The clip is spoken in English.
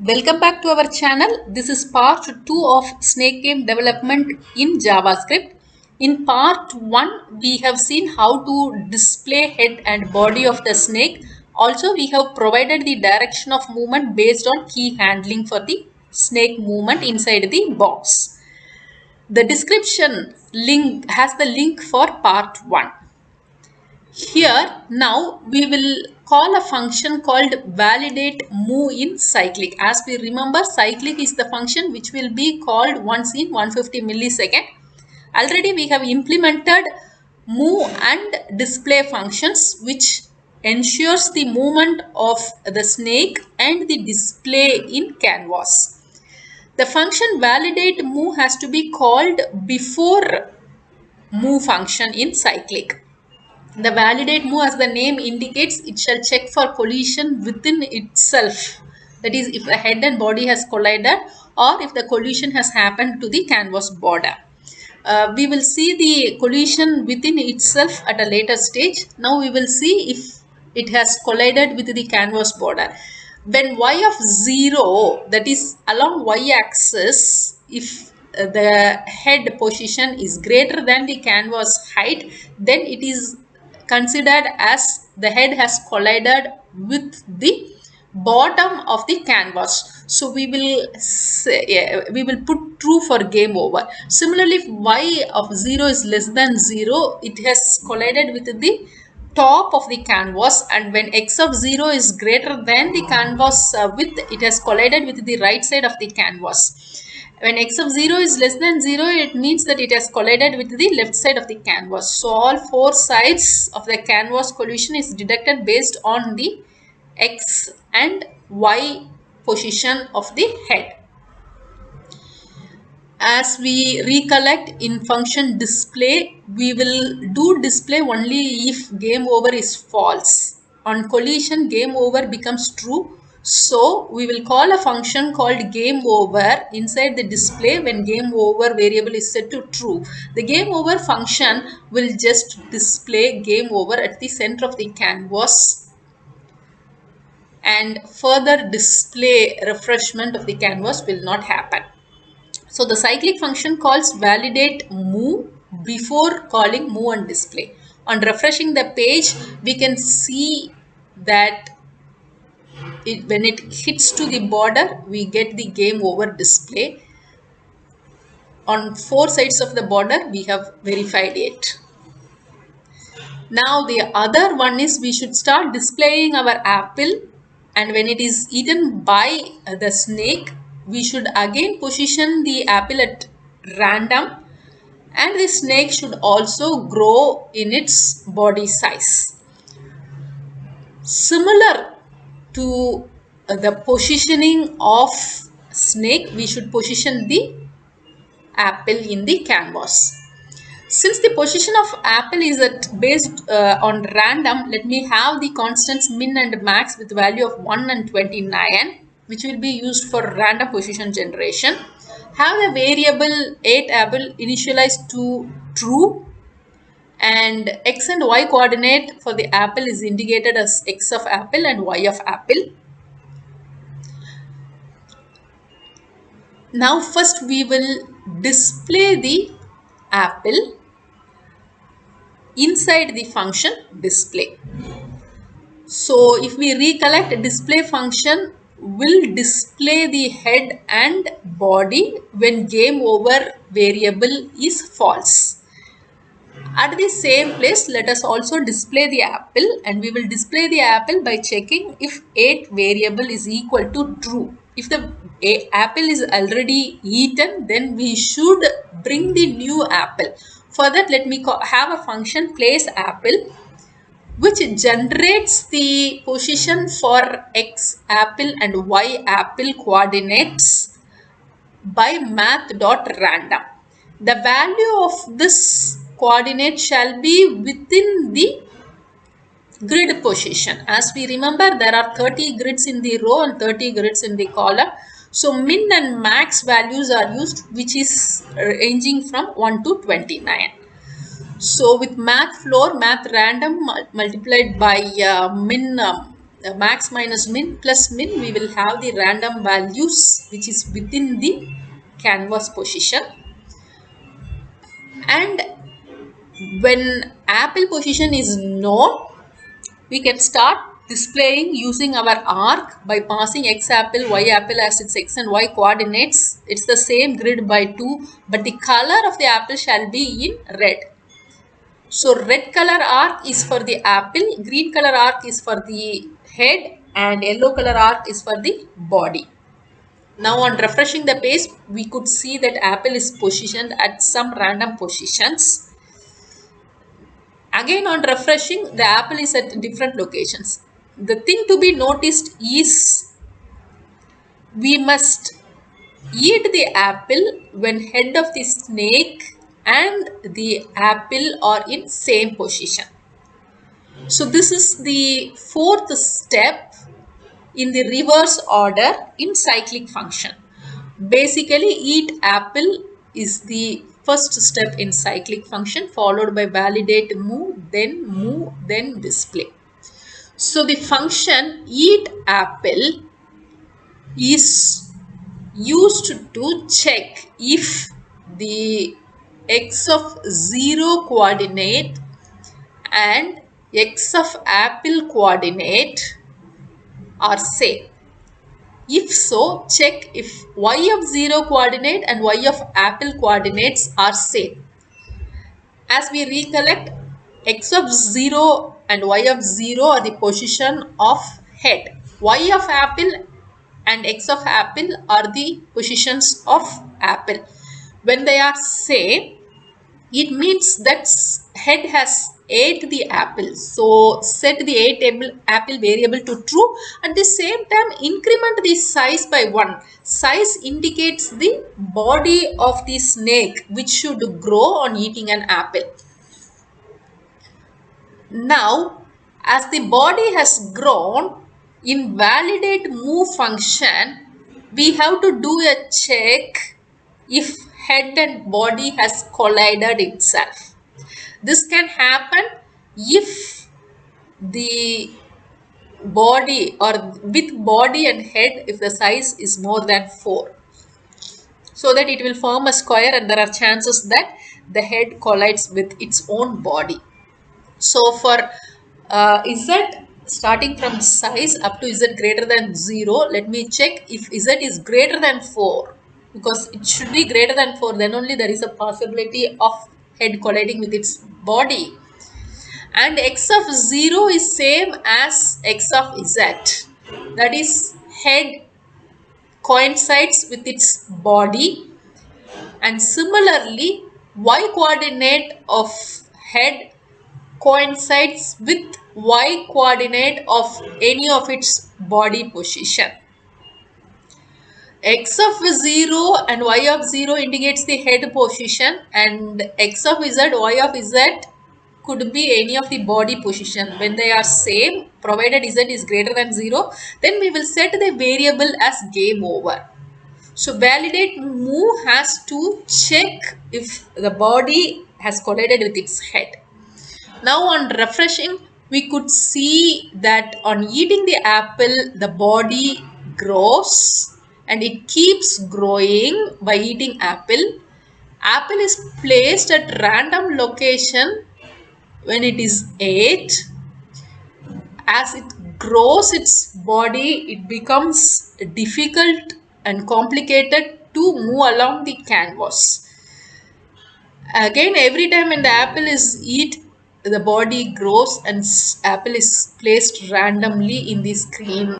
Welcome back to our channel. This is part 2 of snake game development in JavaScript. In part 1, we have seen how to display head and body of the snake. Also, we have provided the direction of movement based on key handling for the snake movement inside the box. The description link has the link for part 1. Here now we will call a function called validate move in cyclic. As we remember, cyclic is the function which will be called once in 150 millisecond. Already we have implemented move and display functions which ensures the movement of the snake and the display in canvas. The function validate move has to be called before move function in cyclic. The validate move, as the name indicates, it shall check for collision within itself. That is, if the head and body has collided or if the collision has happened to the canvas border. We will see the collision within itself at a later stage. Now we will see if it has collided with the canvas border. When y of 0, that is along y-axis, if the head position is greater than the canvas height, then it is considered as the head has collided with the bottom of the canvas. So we will say, we will put true for game over. Similarly, if y of 0 is less than 0, it has collided with the top of the canvas, and when x of 0 is greater than the canvas width, it has collided with the right side of the canvas. When x of 0 is less than 0, it means that it has collided with the left side of the canvas. So all four sides of the canvas collision is deducted based on the x and y position of the head. As we recollect in function display, we will do display only if game over is false. On collision, game over becomes true. So we will call a function called game over inside the display when game over variable is set to true. The game over function will just display game over at the center of the canvas, and further display refreshment of the canvas will not happen. So the cyclic function calls validate move before calling move and display. On refreshing the page, we can see that when it hits to the border, we get the game over display. On four sides of the border, we have verified it. Now the other one is we should start displaying our apple, and when it is eaten by the snake, we should again position the apple at random, and the snake should also grow in its body size. Similar to the positioning of snake, we should position the apple in the canvas. Since the position of apple is based on random, let me have the constants min and max with value of 1 and 29, which will be used for random position generation. Have the variable 8 apple initialized to true, and x and y coordinate for the apple is indicated as x of apple and y of apple. Now first we will display the apple inside the function display. So if we recollect, display function will display the head and body when game over variable is false. At the same place, let us also display the apple, and we will display the apple by checking if 8 variable is equal to true. If the apple is already eaten, then we should bring the new apple. For that, let me have a function place apple, which generates the position for x apple and y apple coordinates by math.random. The value of this coordinate shall be within the grid position. As we remember, there are 30 grids in the row and 30 grids in the column. So min and max values are used, which is ranging from 1 to 29. So with math floor, math random multiplied by min max minus min plus min, we will have the random values which is within the canvas position. And when apple position is known, we can start displaying using our arc by passing x apple, y apple as its x and y coordinates. It's the same grid by 2, but the color of the apple shall be in red. So red color arc is for the apple, green color arc is for the head, and yellow color arc is for the body. Now on refreshing the page, we could see that apple is positioned at some random positions. Again on refreshing, the apple is at different locations. The thing to be noticed is we must eat the apple when head of the snake and the apple are in same position. So this is the fourth step in the reverse order in cyclic function. Basically, eat apple is the first step in cyclic function, followed by validate move, then display. So the function eat apple is used to check if the x of 0 coordinate and x of apple coordinate are same. If so, check if y of 0 coordinate and y of apple coordinates are same. As we recollect, x of 0 and y of 0 are the position of head. Y of apple and x of apple are the positions of apple. When they are same, it means that head has ate the apple. So set the ate apple variable to true. At the same time, increment the size by 1. Size indicates the body of the snake which should grow on eating an apple. Now, as the body has grown, in validate move function, we have to do a check if head and body has collided itself. This can happen if the body or with body and head, if the size is more than 4, so that it will form a square and there are chances that the head collides with its own body. So for z starting from size up to z greater than 0, let me check if z is greater than 4, because it should be greater than 4, then only there is a possibility of head colliding with its body. And x of 0 is same as x of z, that is head coincides with its body, and similarly y coordinate of head coincides with y coordinate of any of its body position. X of 0 and y of 0 indicates the head position, and x of z, y of z could be any of the body position. When they are same, provided z is greater than 0, then we will set the variable as game over. So validate move has to check if the body has collided with its head. Now on refreshing, we could see that on eating the apple, the body grows and it keeps growing by eating apple. Apple is placed at random location when it is ate. As it grows its body, it becomes difficult and complicated to move along the canvas. Again, every time when the apple is eat, the body grows and apple is placed randomly in the screen.